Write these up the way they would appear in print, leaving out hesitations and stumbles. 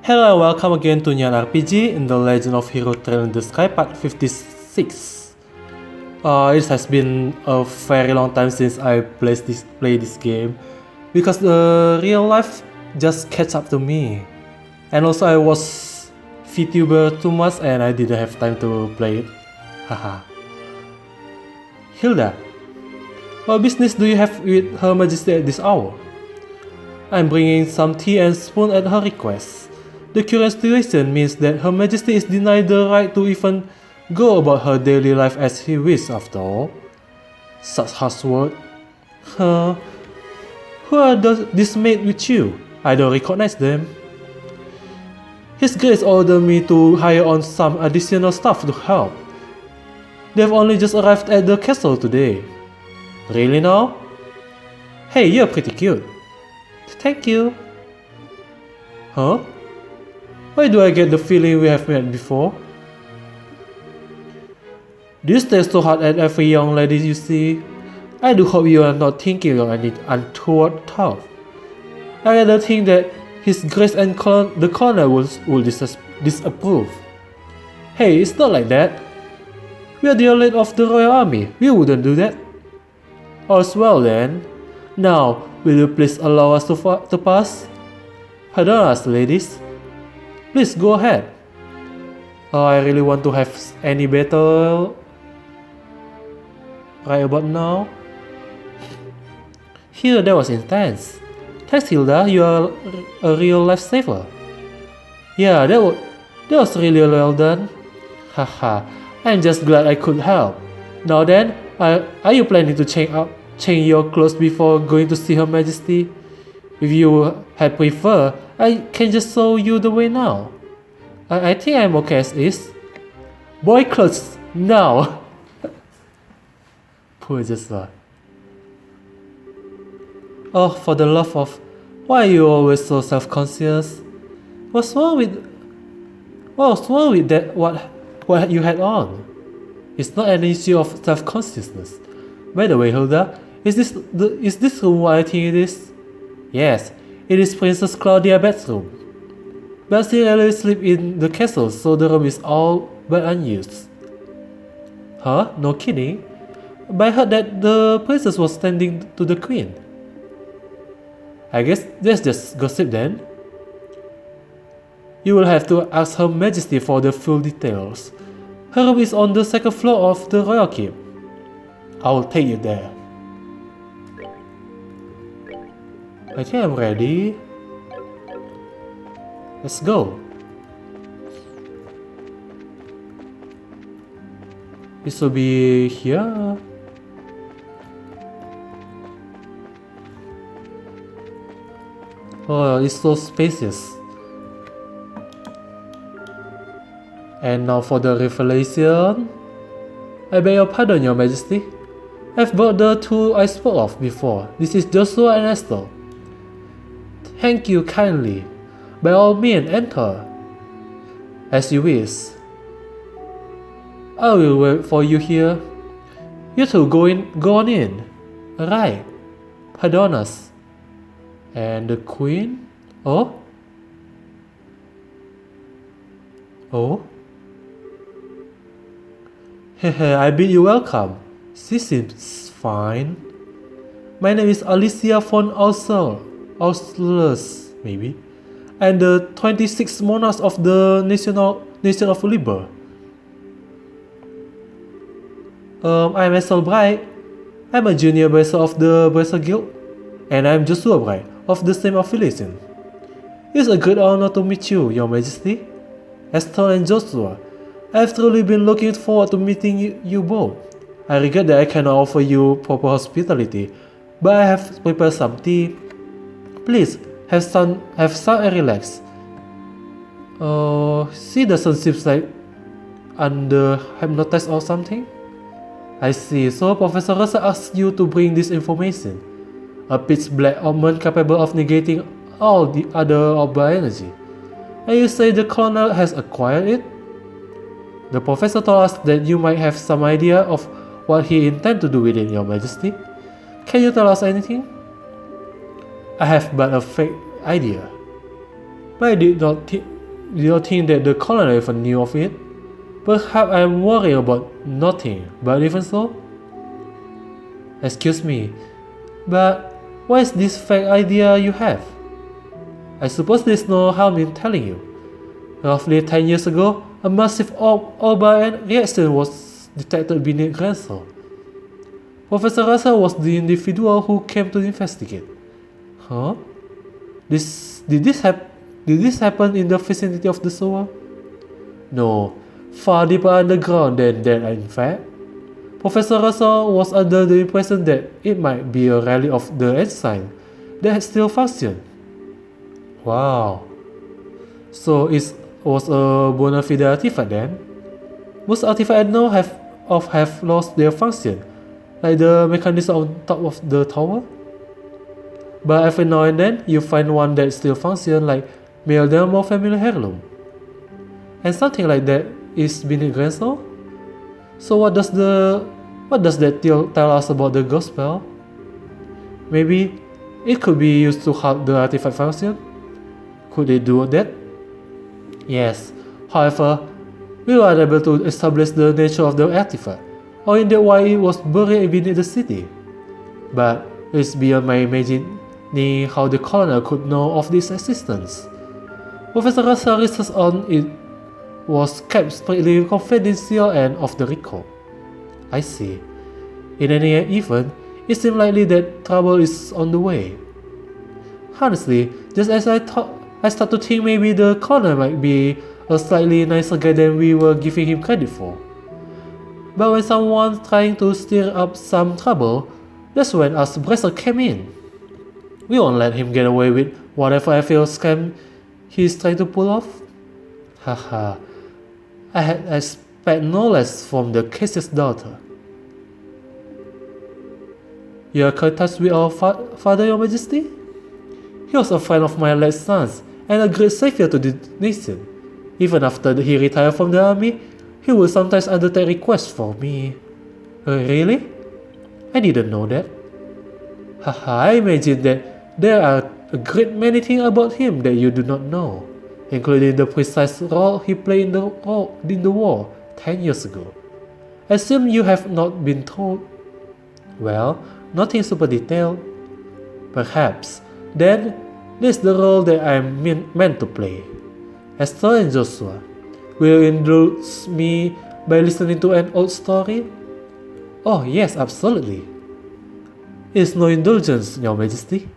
Hello and welcome again to Nyan RPG in the Legend of Hero Trail in the Sky Part 56. It has been a very long time since I played this game because the real life just catch up to me. And also I was VTuber too much and I didn't have time to play it. Haha. Hilda, what business do you have with Her Majesty at this hour? I'm bringing some tea and spoon at her request. The current situation means that Her Majesty is denied the right to even go about her daily life as he wishes after all. Such harsh word. Huh? Who are these maids with you? I don't recognize them. His Grace ordered me to hire on some additional staff to help. They've only just arrived at the castle today. Really now? Hey, you're pretty cute. Thank you. Huh? Why do I get the feeling we have met before? Do you stare so hard at every young lady you see? I do hope you are not thinking of any untoward thought. I rather think that His Grace and the Colonel will disapprove. Hey, it's not like that. We are the elite of the Royal Army. We wouldn't do that. All's well then. Now, will you please allow us to pass? Pardon us, ladies. Please go ahead. I really want to have any battle right about now. Here, that was intense. Thanks, Hilda. You are a real lifesaver. Yeah, that was really well done. Haha. I'm just glad I could help. Now then, are you planning to change your clothes before going to see Her Majesty? If you had preferred, I can just show you the way now. I think I'm okay as is. Boy clothes, now! Poor Jesper. Oh, for the love of... Why are you always so self-conscious? What's wrong with that? What you had on? It's not an issue of self-consciousness. By the way, Hilda, is this room what I think it is? Yes, it is Princess Claudia's bedroom. But she rarely sleeps in the castle, so the room is all but unused. Huh? No kidding? But I heard that the princess was standing to the queen. I guess that's just gossip then. You will have to ask Her Majesty for the full details. Her room is on the second floor of the Royal Keep. I will take you there. I think I'm ready. Let's go. This will be here. Oh, it's so spacious. And now for the revelation. I beg your pardon, Your Majesty. I've brought the two I spoke of before. This is Joshua and Esther. Thank you kindly. By all means, enter. As you wish. I will wait for you here. You two go on in. Right. Pardon us. And the queen? Oh? Oh? Hehe, I bid you welcome. She seems fine. My name is Alicia von Auslers, maybe. And the 26th monarch of the nation of Liber. I'm Esel Bright. I'm a junior bracer of the Bracer Guild. And I'm Joshua Bright, of the same affiliation. It's a great honor to meet you, Your Majesty. Esther and Joshua, I've truly been looking forward to meeting you both. I regret that I cannot offer you proper hospitality, but I have prepared some tea. Please, have some and relax. She doesn't seem like under hypnotized or something. I see, so Professor Russell asked you to bring this information. A pitch black omen capable of negating all the other orbital energy. And you say the colonel has acquired it? The professor told us that you might have some idea of what he intends to do with it, Your Majesty. Can you tell us anything? I have but a fake idea. But I did not Do you think that the colonel even knew of it? Perhaps I am worried about nothing, but even so? Excuse me, but what is this fake idea you have? I suppose there's no harm in telling you. Roughly 10 years ago, a massive orb reaction was detected beneath Gransel. Professor Russell was the individual who came to investigate. Huh? Did this happen in the vicinity of the sewer? No, far deeper underground than that in fact. Professor Russell was under the impression that it might be a relic of the ensign that still functioned. Wow. So it was a bona fide artifact then? Most artifacts now have lost their function, like the mechanism on top of the tower. But every now and then you find one that still functions, like mere more familiar heirloom. And something like that is beneath Gransel? So what does that tell us about the gospel? Maybe it could be used to halt the artifact function? Could they do that? Yes. However, we were unable to establish the nature of the artifact, or indeed why it was buried beneath the city. But it's beyond my imagining how the colonel could know of its existence. Professor Russell's research on it was kept strictly confidential and off the record. I see. In any event, it seems likely that trouble is on the way. Honestly, just as I start to think maybe the colonel might be a slightly nicer guy than we were giving him credit for. But when someone's trying to stir up some trouble, that's when us Bresser came in. We won't let him get away with whatever I feel scam he's trying to pull off. Haha, I had expect no less from the case's daughter. You are in touch with our father, your majesty? He was a friend of my late son's and a great savior to the nation. Even after he retired from the army, he would sometimes undertake requests for me. Really? I didn't know that. Haha, I imagine that there are a great many things about him that you do not know, including the precise role he played in the war 10 years ago. I assume you have not been told. Well, nothing super detailed. Perhaps, then, this is the role that I'm meant to play. Esther and Joshua, will you indulge me by listening to an old story? Oh yes, absolutely. It's no indulgence, your majesty.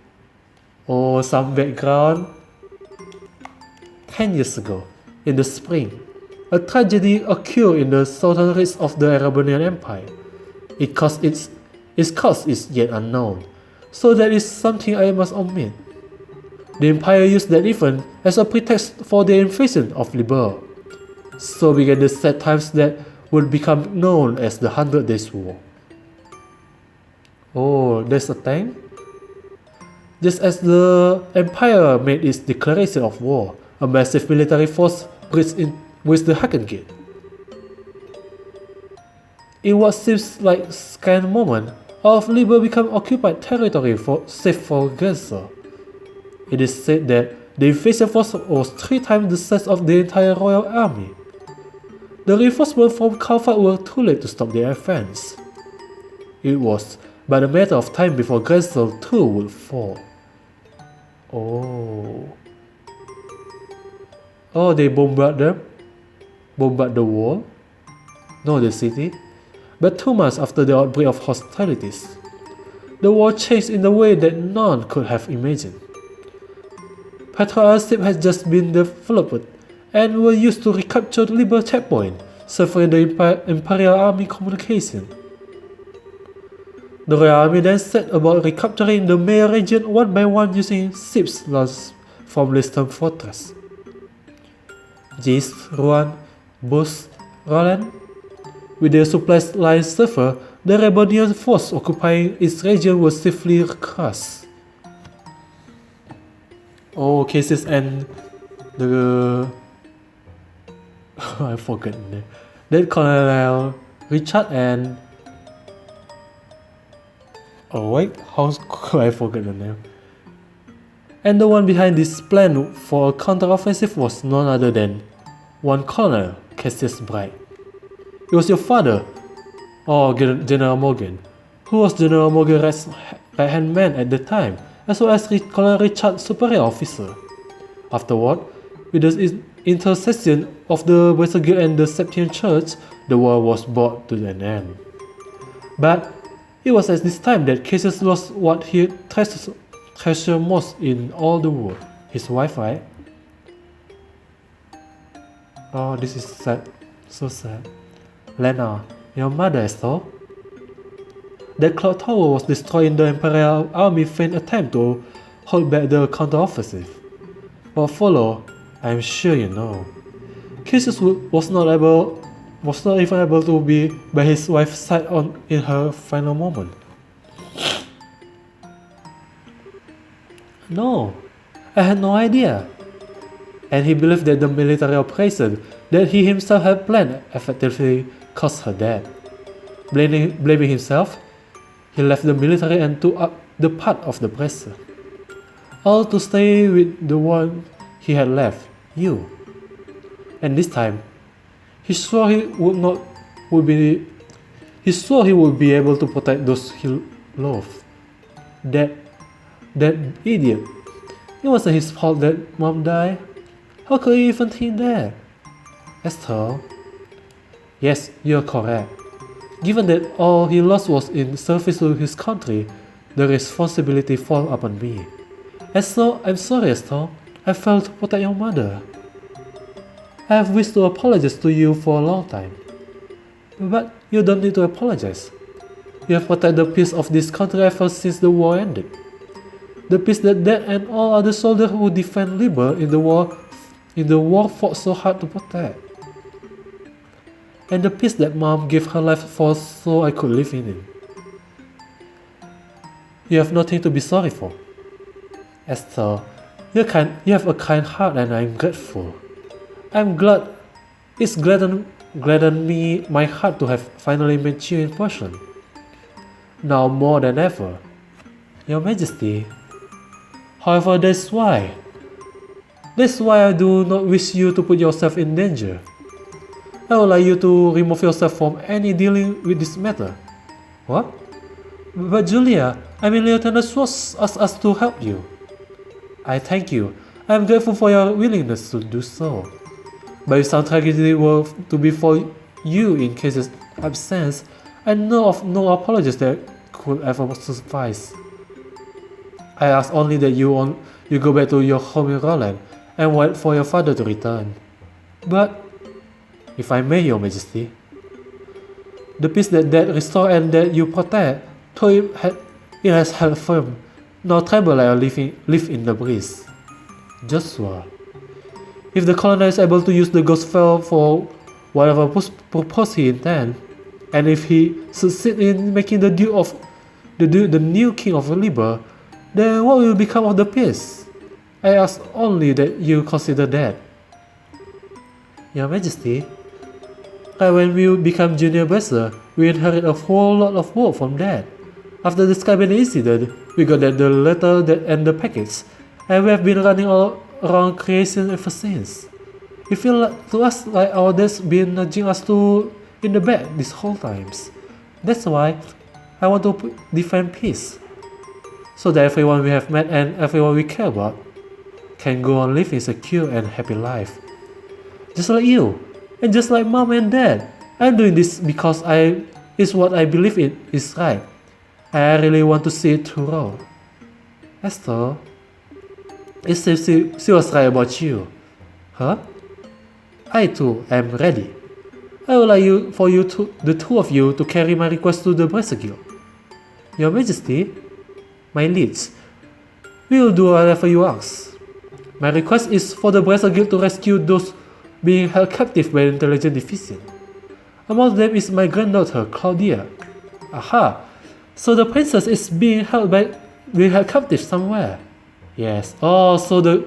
Oh, some background. 10 years ago, in the spring, a tragedy occurred in the southern reach of the Arabonian Empire. Its cause is yet unknown, so that is something I must omit. The Empire used that event as a pretext for their invasion of Liber. So began the sad times that would become known as the 100 Days War. Oh, there's a tank? Just as the Empire made its declaration of war, a massive military force breached in with the Hacken Gate. In what seems like a scant moment, all of Liber became occupied territory save for Gaza. It is said that the invasion force was 3 times the size of the entire royal army. The reinforcements from Kalfat were too late to stop their advance. It was but a matter of time before Gransel too would fall. Oh, they bombard them? Bombard the wall? No, the city? But 2 months after the outbreak of hostilities, the war changed in a way that none could have imagined. Patrol ships had just been developed and were used to recapture the Liber checkpoint, severing the Imperial Army communication. The Royal Army then set about recapturing the Maya region one by one using ships launched from Liston Fortress. Jis, Ruan, Bus, Roland. With their supply lines suffer, the Rebellion force occupying its region was safely crushed. Oh, cases and the I forgot the name. Then Colonel Richard and oh wait, how could I forget the name? And the one behind this plan for a counter-offensive was none other than one Colonel Cassius Bright. It was your father, or General Morgan, who was General Morgan's right-hand man at the time, as well as Colonel Richard's superior officer. Afterward, with the intercession of the Bracer Guild and the Septian Church, the war was brought to an end. But it was at this time that Cassius lost what he treasured most in all the world, his wife, right? Oh, this is sad, so sad. Lena, your mother, Esther. That clock tower was destroyed in the Imperial Army faint attempt to hold back the counter-offensive. What followed, I am sure you know. Cassius was not even able to be by his wife's side in her final moment. No, I had no idea. And he believed that the military operation that he himself had planned effectively caused her death. Blaming himself, he left the military and took up the part of the Bracer. All to stay with the one he had left, you. And this time, he swore he would be able to protect those he loved. That idiot. It wasn't his fault that Mom died. How could he even think that? Esther? Yes, you're correct. Given that all he lost was in service to his country, the responsibility falls upon me. Esther, I'm sorry, Esther. I failed to protect your mother. I have wished to apologize to you for a long time. But you don't need to apologize. You have protected the peace of this country ever since the war ended. The peace that Dad and all other soldiers who defend Liber in the war fought so hard to protect. And the peace that Mom gave her life for so I could live in it. You have nothing to be sorry for. Esther, you have a kind heart and I'm grateful. I'm glad. It's gladdened my heart to have finally met you in person. Now more than ever. Your Majesty. However, that's why I do not wish you to put yourself in danger. I would like you to remove yourself from any dealing with this matter. What? But Julia, Lieutenant Schwartz asked us to help you. I thank you. I am grateful for your willingness to do so. But if some tragedy were to befall you in Case's absence, I know of no apologies that could ever suffice. I ask only that you go back to your home in Roland and wait for your father to return. But, if I may, Your Majesty, the peace that Dad restored and that you protect, though it has held firm, nor tremble like a leaf in the breeze. Joshua, if the colonel is able to use the gospel for whatever purpose he intends, and if he succeeds in making the new king of Liber, then what will become of the peace? I ask only that you consider that. Your Majesty, when we become junior Bracer, we inherit a whole lot of work from Dad. After the Skyban incident, we got the letter and the package, and we have been running all around creation ever since. It feels to us like our dad's been nudging us in the back this whole times. That's why I want to defend peace, so that everyone we have met and everyone we care about can go on living a secure and happy life. Just like you, and just like Mom and Dad, I'm doing this because it's what I believe it is right. I really want to see it through. Esther, it seems she was right about you. Huh? I too am ready. I would like the two of you to carry my request to the Bracer Guild. Your Majesty, my liege, we will do whatever you ask. My request is for the Bracer Guild to rescue those being held captive by intelligent deficient. Among them is my granddaughter, Claudia. Aha! So the princess is being held captive somewhere. Yes. Oh, so the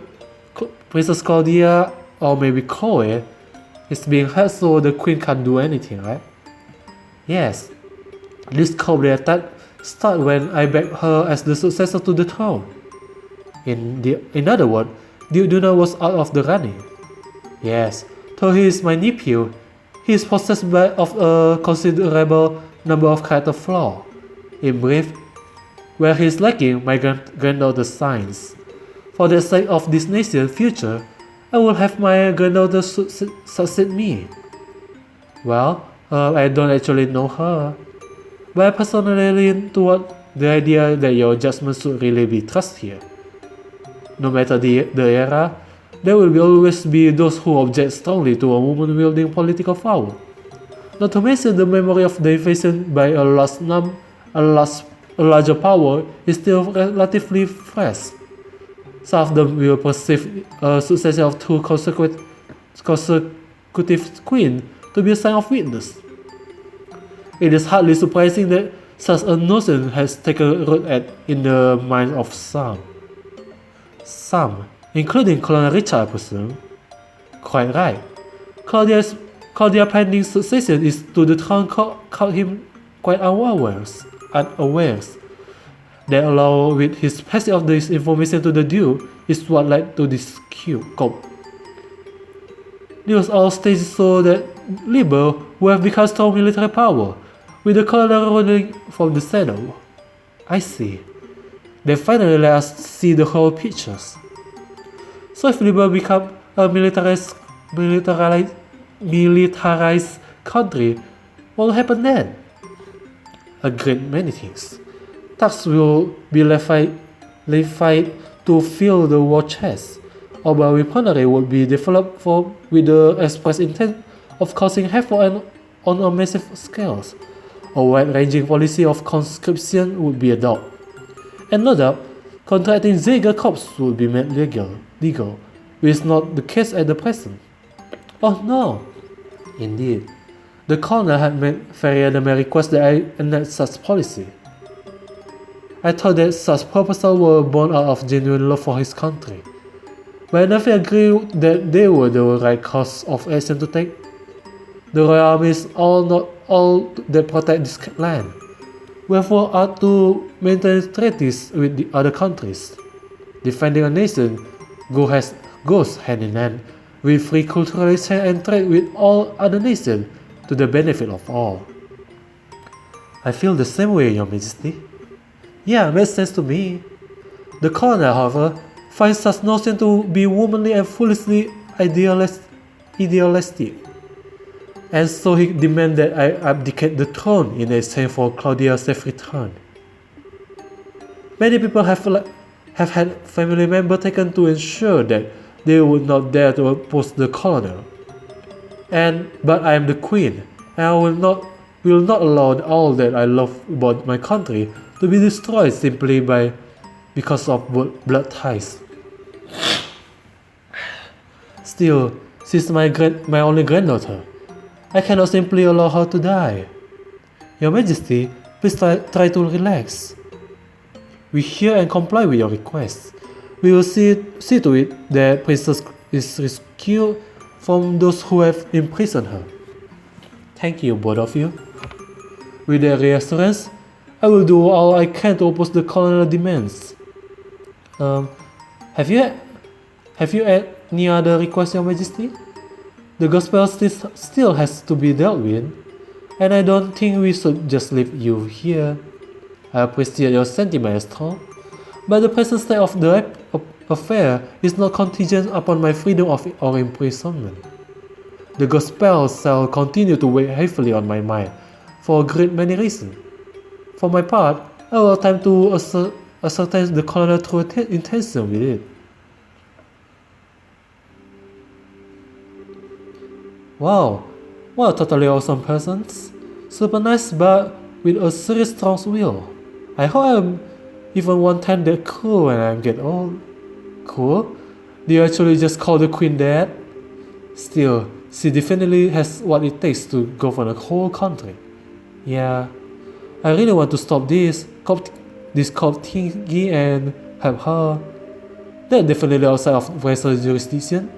Princess Claudia, or maybe Chloe, is being held so the queen can't do anything, right? Yes. This cold attack started when I backed her as the successor to the throne. In other words, Duke Duna was out of the running. Yes, though he is my nephew, he is possessed of a considerable number of character flaws. In brief, where he is lacking, my granddaughter shines. For the sake of this nation's future, I will have my granddaughter succeed me. Well, I don't actually know her, but I personally lean toward the idea that your judgment should really be trusted here. No matter the era, there will always be those who object strongly to a woman wielding political power. Not to mention the memory of the invasion by a larger power is still relatively fresh. Some of them will perceive a succession of two consecutive queens to be a sign of weakness. It is hardly surprising that such a notion has taken root in the minds of some. Some, including Colonel Richard, I presume. Quite right. Claudia's pending succession is to the throne caught him quite unawares. That along with his passing of this information to the Duke is what led to this coup. This was all staged so that Liberals would have become strong military power, with the colonel ruling from the saddle. I see. They finally let us see the whole pictures. So if Liberals become a militarized country, what will happen then? A great many things. Tax will be levied to fill the war chest, or weaponry would be developed with the express intent of causing havoc on a massive scale. A wide-ranging policy of conscription would be adopted. And no doubt, contracting Jaeger Corps would be made legal, which is not the case at the present. Oh no! Indeed, the colonel had made very adamant request that I enact such policy. I thought that such proposals were born out of genuine love for his country, but I never agreed that they were the right course of action to take. The Royal Army is not all that protect this land. Wherefore are to maintain treaties with the other countries. Defending a nation goes hand in hand with free cultural exchange and trade with all other nations to the benefit of all. I feel the same way, Your Majesty. Yeah, makes sense to me. The colonel, however, finds such notion to be womanly and foolishly idealistic, and so he demands that I abdicate the throne in exchange for Claudia's safe return. Many people have had family members taken to ensure that they would not dare to oppose the colonel. But I am the queen, and I will not allow all that I love about my country to be destroyed simply because of blood ties. Still, she's my only granddaughter. I cannot simply allow her to die. Your Majesty, please try to relax. We hear and comply with your request. We will see to it that Princess is rescued from those who have imprisoned her. Thank you, both of you. With that reassurance, I will do all I can to oppose the colonial demands. Have you any other requests, Your Majesty? The gospel still has to be dealt with, and I don't think we should just leave you here. I appreciate your sentiment, Esther, but the present state of the affair is not contingent upon my freedom or imprisonment. The gospel shall continue to weigh heavily on my mind for a great many reasons. For my part, I will attempt to ascertain the colonel's true intention with it. Wow, what a totally awesome person. Super nice, but with a serious strong will. I hope I'm even one time that cool when I get old. Cool? Do you actually just call the queen that? Still, she definitely has what it takes to govern a whole country. Yeah, I really want to stop this cop thingy and help her. That's definitely outside of Western jurisdiction.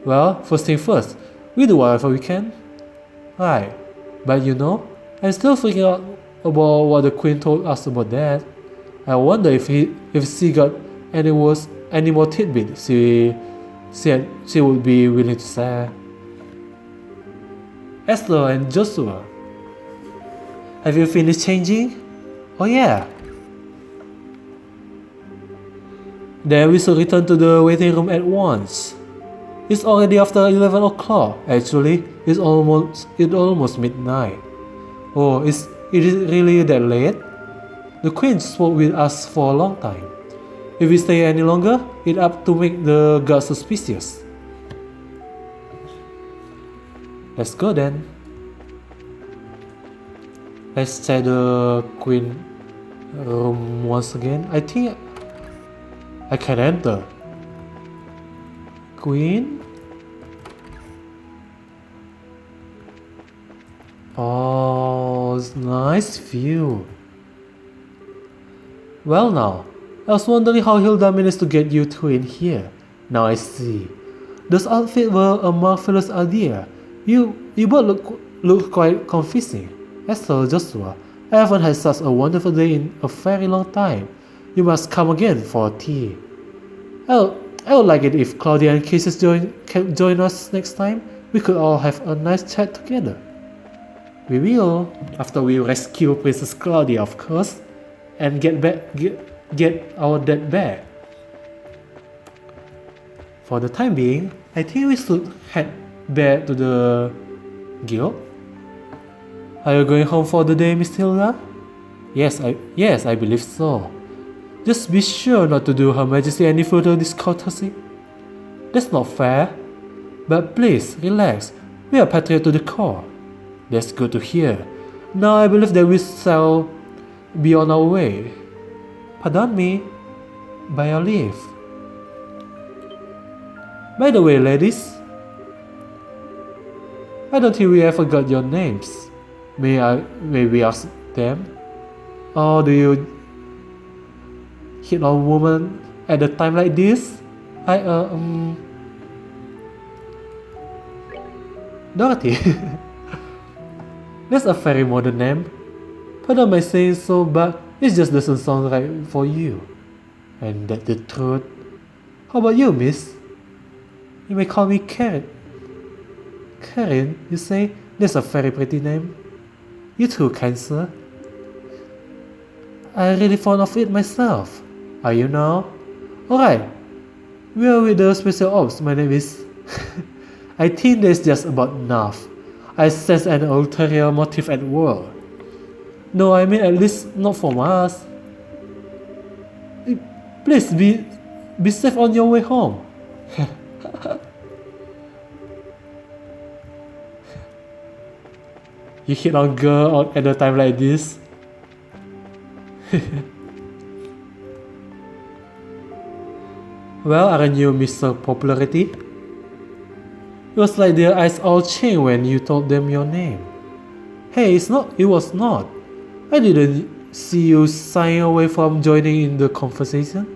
Well, first thing first, we do whatever we can. Right, but you know, I'm still freaking out about what the queen told us about that. I wonder if she got any worse any more tidbits she said she would be willing to share. Esther and Joshua, have you finished changing? Oh yeah. Then we should return to the waiting room at once. It's already after 11 o'clock. Actually, it's almost midnight. Oh, it is really that late? The Queen spoke with us for a long time. If we stay any longer, it's up to make the guards suspicious. Let's go then. Let's check the Queen room once again. I think I can enter. Queen? Oh, it's nice view. Well now, I was wondering how Hilda managed to get you two in here. Now I see. Those outfits were a marvelous idea. You both look quite convincing. Esther, Joshua, I haven't had such a wonderful day in a very long time. You must come again for tea. I would like it if Claudia and Cassius can join us next time. We could all have a nice chat together. We will, after we rescue Princess Claudia, of course, and get our dad back. For the time being, I think we should head back to the guild. Are you going home for the day, Miss Hilda? Yes, I believe so. Just be sure not to do Her Majesty any further discourtesy. That's not fair. But please, relax. We are patriots to the core. That's good to hear. Now I believe that we shall be on our way. Pardon me. By your leave. By the way, ladies, I don't think we ever got your names. May we ask them? Or do you hit on woman at a time like this? Dorothy. That's a very modern name. Pardon my saying so, but it just doesn't sound right for you. And that's the truth. How about you, miss? You may call me Karen. Karen, you say? That's a very pretty name. You too, kind sir. I'm really fond of it myself. Are you now? Alright. We are with the special ops. My name is... I think that's just about enough. I sense an ulterior motive at work. No, I mean at least not from us. Please be safe on your way home. You hit on girl at a time like this? Well, aren't you Mr. Popularity? It was like their eyes all changed when you told them your name. Hey, it was not. I didn't see you shying away from joining in the conversation.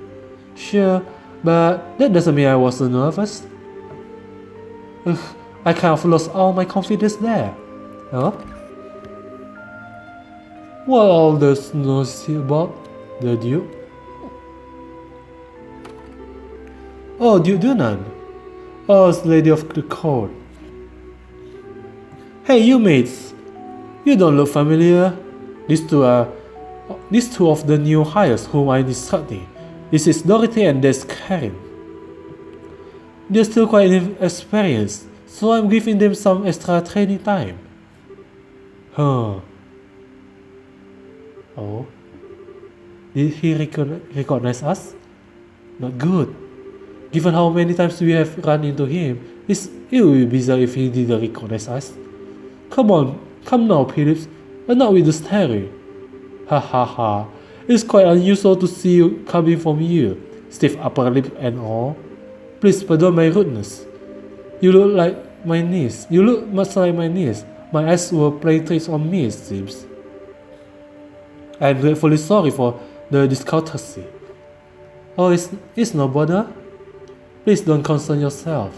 Sure, but that doesn't mean I wasn't nervous. Ugh, I kind of lost all my confidence there. Huh? What all this noise about? The Duke? Oh, Duke Dunan. Oh, it's Lady of the Court. Hey, you mates. You don't look familiar. These two of the new hires whom I'm instructing. This is Dorothy and that's Karen. They're still quite inexperienced, so I'm giving them some extra training time. Huh. Oh. Did he recognize us? Not good. Given how many times we have run into him, it would be bizarre if he didn't recognize us. Come now, Phillips, but not with the staring. Ha ha ha. It's quite unusual to see you coming from you, stiff upper lip and all. Please pardon my rudeness. You look like my niece. You look much like my niece. My eyes were playing tricks on me, it seems. I am gratefully sorry for the discourtesy. Oh, it's no bother. Please don't concern yourself.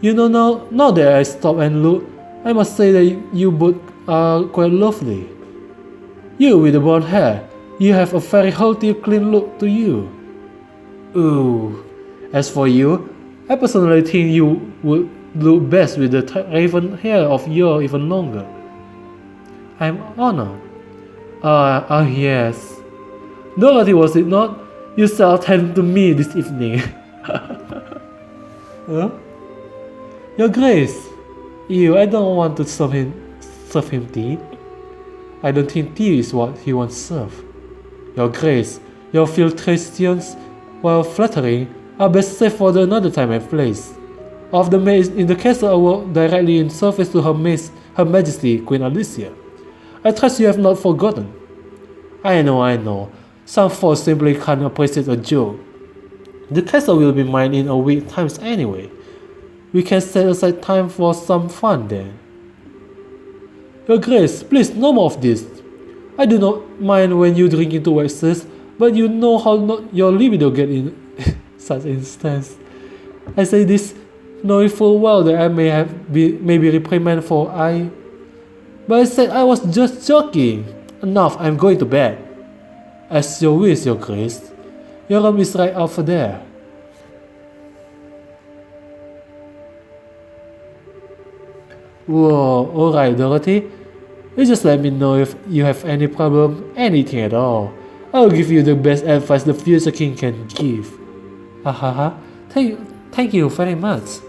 You know, now that I stop and look, I must say that you both are quite lovely. You with the blonde hair, you have a very healthy, clean look to you. Ooh. As for you, I personally think you would look best with the raven hair of yours even longer. I'm honored. Yes. Dorothy, was it not? You shall attend to me this evening. Huh? Your Grace. Ew, I don't want to serve him tea. I don't think tea is what he wants served. Your Grace, your filtrations, while flattering, are best saved for another time and place. Of the maids in the castle I work directly in service to Her Majesty Queen Alicia. I trust you have not forgotten. I know. Some folks simply can't appreciate a joke. The castle will be mine in a week times anyway. We can set aside time for some fun then. Your Grace, please no more of this. I do not mind when you drink into excess, but you know how not your libido get in such instance. I say this knowing full well that I may be reprimanded for but I said I was just joking. Enough, I'm going to bed. As you wish, Your Grace. Your room is right over there. Whoa, alright Dorothy. You just let me know if you have any problem, anything at all. I'll give you the best advice the future king can give. Hahaha, thank you very much.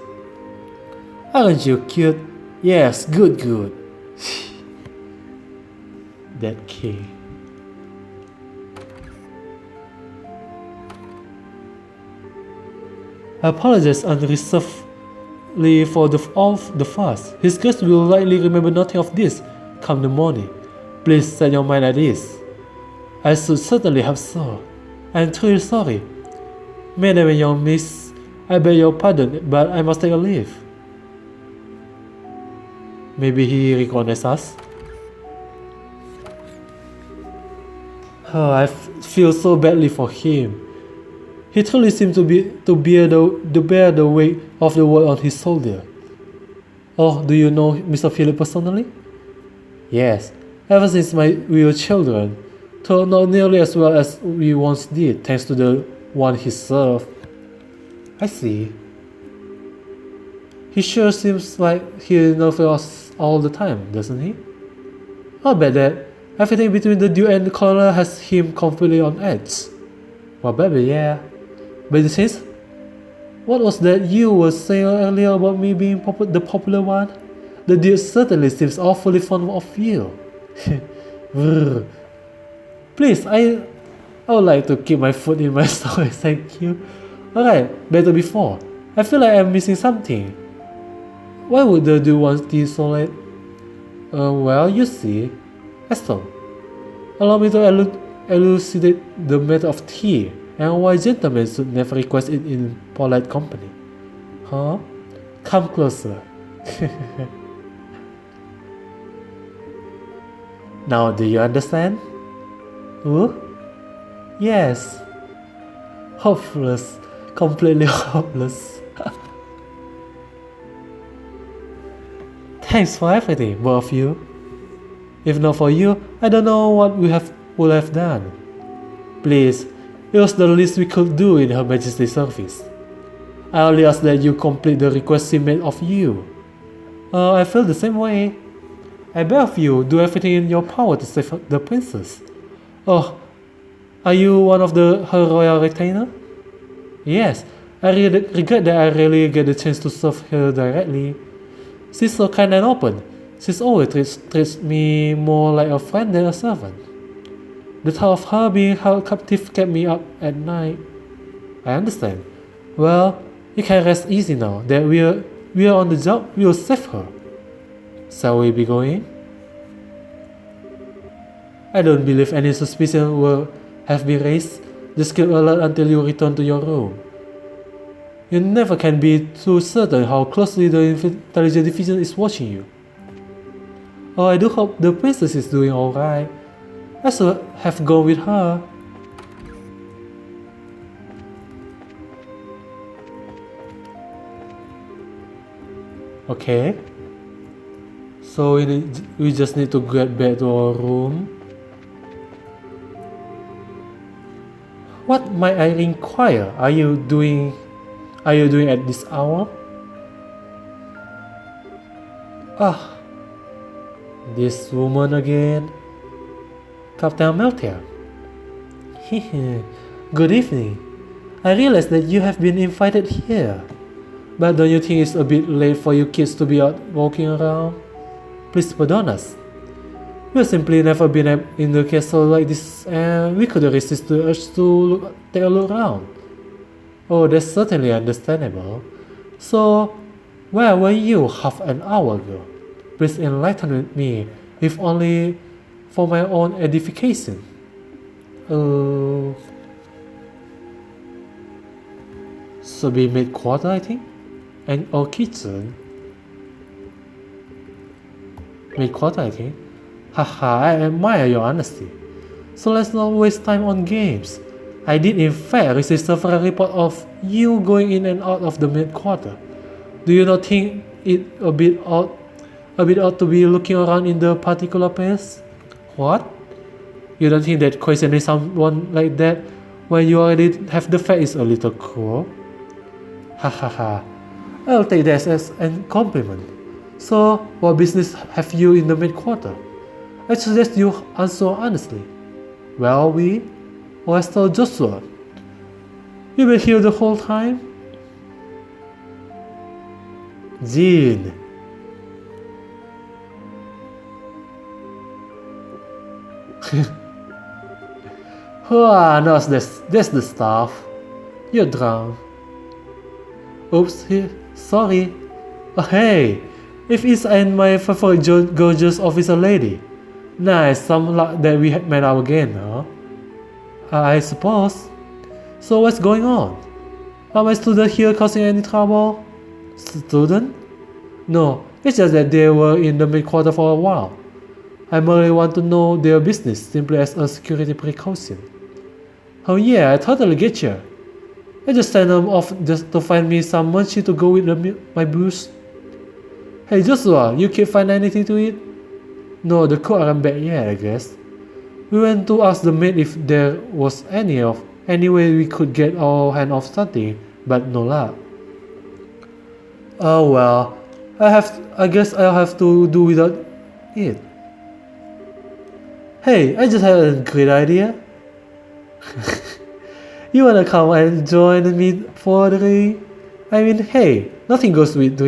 Aren't you cute? Yes, good. That king. I apologize unreservedly for all the fuss. His Grace will likely remember nothing of this come the morning. Please set your mind at ease. I should certainly have so. I am truly sorry. Madam and young miss, I beg your pardon, but I must take a leave. Maybe he recognizes us. Oh, I feel so badly for him. He truly seems to bear the weight of the world on his shoulder. Oh, do you know Mr. Philip personally? Yes, ever since we were children, though not nearly as well as we once did, thanks to the one he served. I see. He sure seems like he nervous us all the time, doesn't he? I'll bet that everything between the Duke and the Colonel has him completely on edge. Well, baby, yeah. But the thing, what was that you were saying earlier about me being the popular one? The Duke certainly seems awfully fond of you. Please, I would like to keep my food in my stomach, thank you. Alright, better before. I feel like I'm missing something. Why would the Duke want tea so late? Well, you see, Esther, allow me to elucidate the matter of tea and why gentlemen should never request it in polite company. Huh? Come closer. Now, do you understand? Yes. Hopeless. Completely hopeless. Thanks for everything, both of you. If not for you, I don't know what we would have done. Please, it was the least we could do in Her Majesty's service. I only ask that you complete the request she made of you. I feel the same way. I beg of you, do everything in your power to save the princess. Oh, are you one of her royal retainer? Yes, I really regret that I rarely get the chance to serve her directly. She's so kind and open. She's always treats me more like a friend than a servant. The thought of her being held captive kept me up at night. I understand. Well, you can rest easy now that we are on the job. We will save her. Shall we be going? I don't believe any suspicion will have been raised. Just keep alert until you return to your room. You never can be too certain how closely the intelligence division is watching you. Oh, I do hope the princess is doing alright. I should have gone with her. Okay. So we just need to get back to our room. What might I inquire? Are you doing at this hour? Ah, this woman again. Captain Meltier. Good evening. I realize that you have been invited here. But don't you think it's a bit late for you kids to be out walking around? Please pardon us. We've simply never been in the castle like this and we couldn't resist the urge to take a look around. Oh, that's certainly understandable. So, where were you half an hour ago? Please enlighten me, if only for my own edification. So we made quarter, I think? And or kitchen? Made quarter, I think. Haha, I admire your honesty. So let's not waste time on games. I did in fact receive several reports of you going in and out of the mid quarter. Do you not think it a bit odd to be looking around in the particular place? What? You don't think that questioning someone like that when you already have the fact is a little cruel? Hahaha. I'll take that as a compliment. So, what business have you in the mid quarter? I suggest you answer honestly. Well, or still Joshua. You were here the whole time? Jean. No, that's the stuff. You're drunk. Oops, sorry. Oh, hey, if it's ain't my favorite gorgeous officer lady. Nice, some luck that we met out again, huh? I suppose. So what's going on? Are my students here causing any trouble? Student? No, it's just that they were in the mid-quarter for a while. I merely want to know their business simply as a security precaution. Oh yeah, I totally get you. I just sent them off just to find me some munchie to go with my booze. Hey Joshua, you can't find anything to eat? No, the cook aren't back yet, I guess. We went to ask the maid if there was any way we could get our hand off something, but no luck. Oh well, I guess I'll have to do without it. Hey, I just had a great idea. You wanna come and join me for the drink? I mean, hey, nothing goes with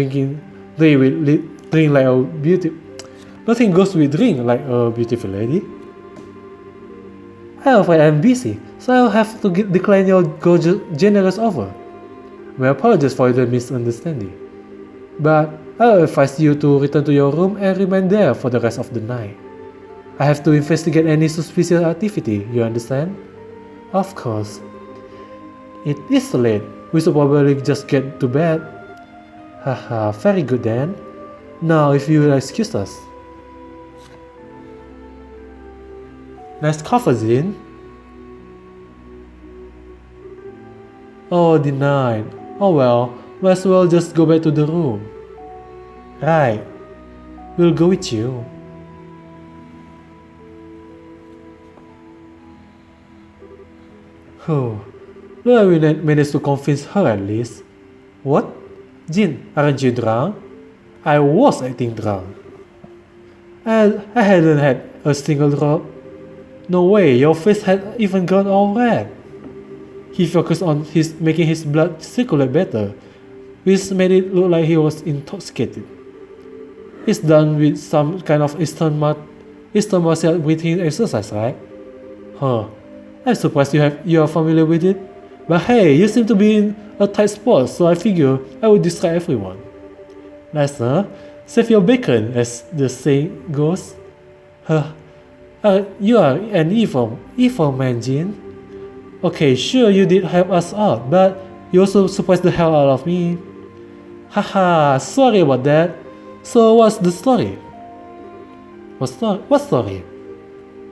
Nothing goes with drink like a beautiful lady. I'm afraid I'm busy, so I'll have to decline your gorgeous, generous offer. My apologies for the misunderstanding, but I'll advise you to return to your room and remain there for the rest of the night. I have to investigate any suspicious activity, you understand? Of course. It is late, we should probably just get to bed. Haha, very good then. Now if you will excuse us. Nice coffee, Zin. Oh, denied. Oh well, might as well just go back to the room. Right. We'll go with you. Oh, well, we managed to convince her at least. What? Jin, aren't you drunk? I was acting drunk. I hadn't had a single drop. No way, your face had even gone all red. He focused on making his blood circulate better, which made it look like he was intoxicated. It's done with some kind of Eastern martial breathing exercise, right? Huh. I'm surprised you are familiar with it. But hey, you seem to be in a tight spot, so I figure I would distract everyone. Nice, huh? Save your bacon, as the saying goes. You are an evil man, Jin. Okay, sure you did help us out, but you also surprised the hell out of me. Haha, sorry about that. So what's the story? What story?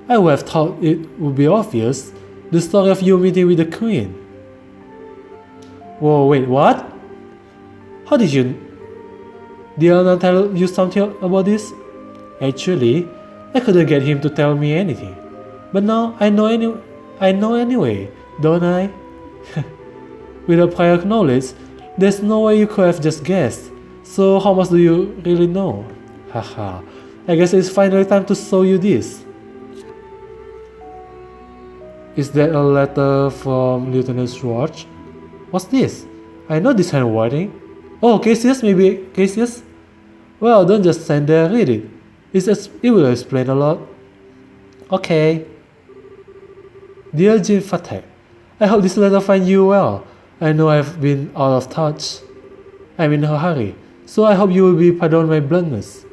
I would have thought it would be obvious. The story of you meeting with the queen. Whoa, wait, what? How did I not tell you something about this? Actually, I couldn't get him to tell me anything. But now I know anyway. don't I? Without prior knowledge, there's no way you could have just guessed. So how much do you really know? Haha, I guess it's finally time to show you this. Is that a letter from Lieutenant Schwartz? What's this? I know this handwriting. Oh, Cassius, maybe Cassius? Well, don't just stand there, read it. It will explain a lot. Okay. Dear Jean Fatek, I hope this letter finds you well. I know I've been out of touch. I'm in a hurry, so I hope you will be pardon my bluntness.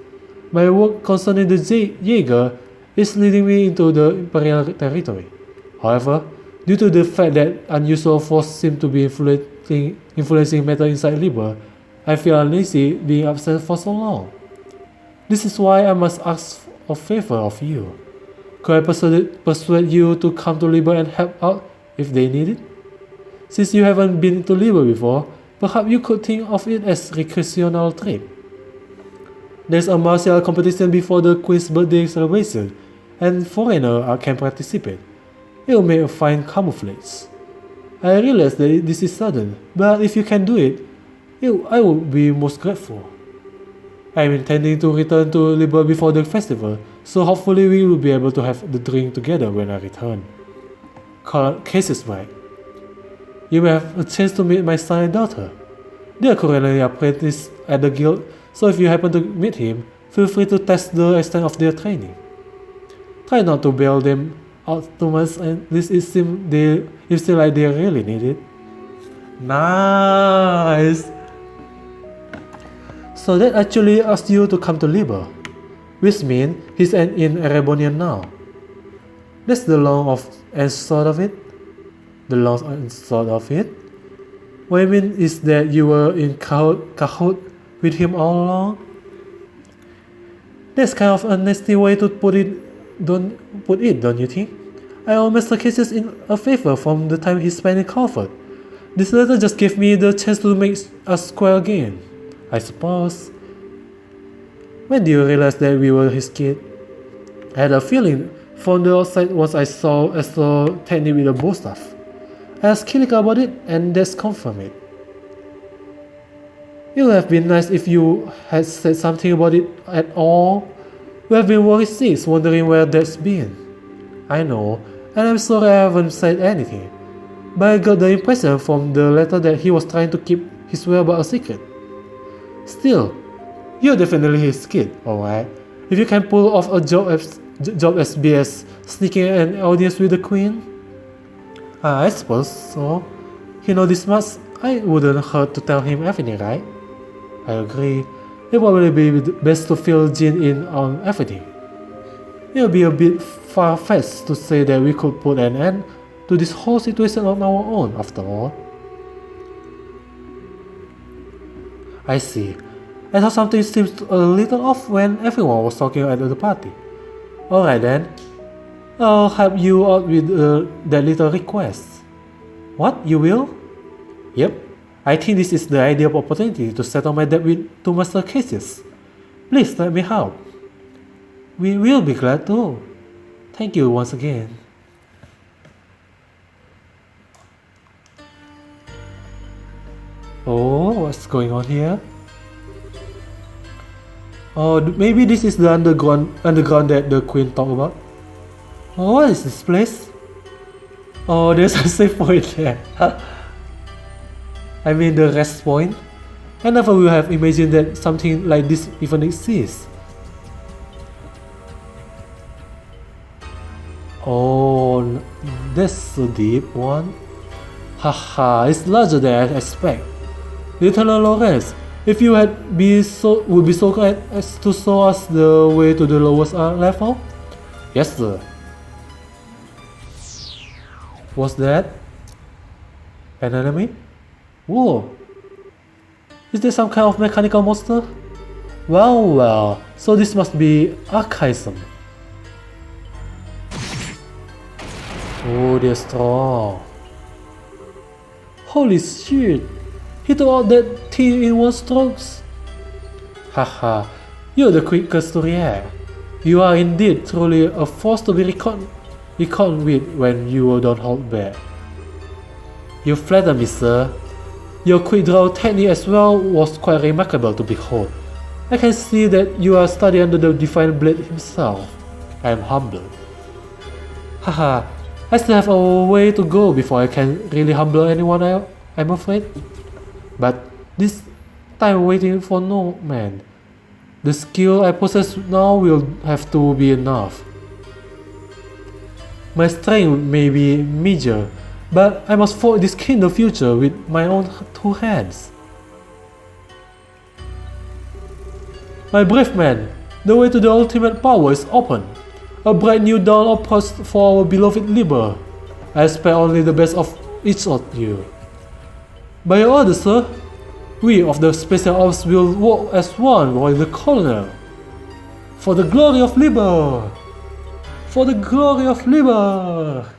My work concerning the Jaeger is leading me into the Imperial territory. However, due to the fact that unusual force seem to be influencing matter inside Liber, I feel uneasy being absent for so long. This is why I must ask a favor of you. Could I persuade you to come to Liber and help out if they need it? Since you haven't been to Liber before, perhaps you could think of it as a recreational trip. There's a martial competition before the Queen's birthday celebration, and foreigners can participate. It will make a fine camouflage. I realize that this is sudden, but if you can do it, I would be most grateful. I'm intending to return to Liber before the festival, so hopefully we will be able to have the drink together when I return. Case is right. You may have a chance to meet my son and daughter. They are currently apprenticed at the guild, so if you happen to meet him, feel free to test the extent of their training. Try not to bail them out too much, and this it seems like they really need it. Nice! So that actually asked you to come to Liber, which means he's in Erebonian now. That's the long and short of it. The long and short of it. What I mean is that you were in cahoot with him all along. That's kind of a nasty way to put it, don't you think? I owe Mr. Cassius in a favor from the time he spent in Comfort. This letter just gave me the chance to make us square again, I suppose. When did you realize that we were his kid? I had a feeling from the outside once I saw Astro technique with the bow staff. I asked Kilika about it, and that's confirmed it. It would have been nice if you had said something about it at all. We have been worried since, wondering where that's been. I know, and I'm sorry I haven't said anything, but I got the impression from the letter that he was trying to keep his whereabouts a secret. Still, you're definitely his kid, alright? If you can pull off a job as BS, sneaking an audience with the Queen? I suppose so. He knows this much, I wouldn't hurt to tell him everything, right? I agree. It would probably be best to fill Jean in on everything. It would be a bit far-fetched to say that we could put an end to this whole situation on our own, after all. I see. I thought something seemed a little off when everyone was talking at the party. Alright then. I'll help you out with that little request. What? You will? Yep. I think this is the ideal opportunity to settle my debt to Master Cassius. Please let me help. We will be glad to. Thank you once again. Oh, what's going on here? Oh, maybe this is the underground that the Queen talked about. Oh, what is this place? Oh, there's a save point there. I mean the rest point. I never would have imagined that something like this even exists. Oh, that's a deep one. Haha, it's larger than I expect. Lieutenant Lawrence, if you would be so kind as to show us the way to the lowest level? Yes, sir. What's that? An enemy? Whoa! Is there some kind of mechanical monster? Well, so this must be Archaism. Oh, they're strong. Holy shit! He took out that thing in one stroke. Haha, you're the quickest to react. You are indeed truly a force to be reckoned with when you don't hold back. You flatter me, sir. Your quick draw technique as well was quite remarkable to behold. I can see that you are studying under the Divine Blade himself. I am humbled. Haha, I still have a way to go before I can really humble anyone else, I'm afraid. But this time waiting for no man. The skill I possess now will have to be enough. My strength may be meager, but I must forge this kingdom future with my own two hands. My brave man, the way to the ultimate power is open. A bright new dawn approaches for our beloved Liber. I expect only the best of each of you. By your order, sir, we of the Special Ops will work as one with the Colonel. For the glory of Liber! For the glory of Liber!